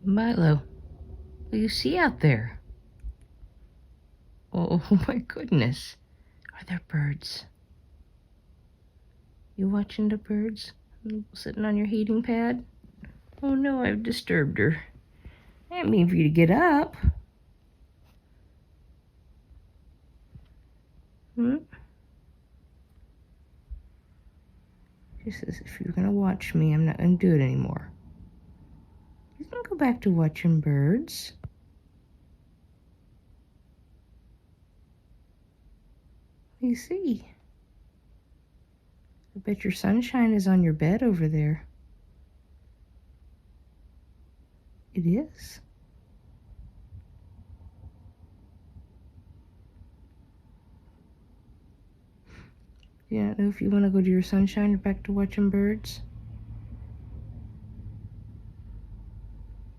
Milo, what do you see out there? Oh my goodness. Are there birds? You watching the birds? Sitting on your heating pad? Oh no, I've disturbed her. I didn't mean for you to get up. She says, if you're going to watch me, I'm not going to do it anymore. You can go back to watching birds. What do you see? I bet your sunshine is on your bed over there. It is. Do you not know if you want to go to your sunshine or back to watching birds?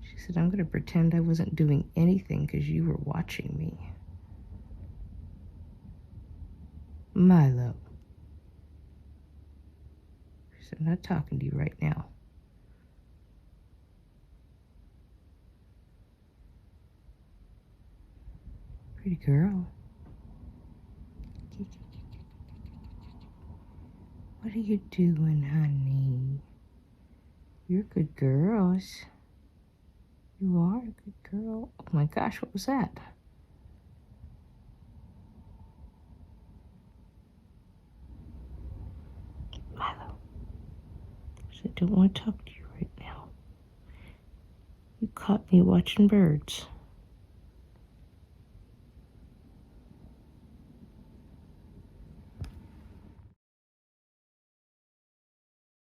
She said, I'm going to pretend I wasn't doing anything because you were watching me. Milo. She said, I'm not talking to you right now. Pretty girl. What are you doing, honey? You're good girls. You are a good girl. Oh my gosh, what was that? Milo. I don't want to talk to you right now. You caught me watching birds.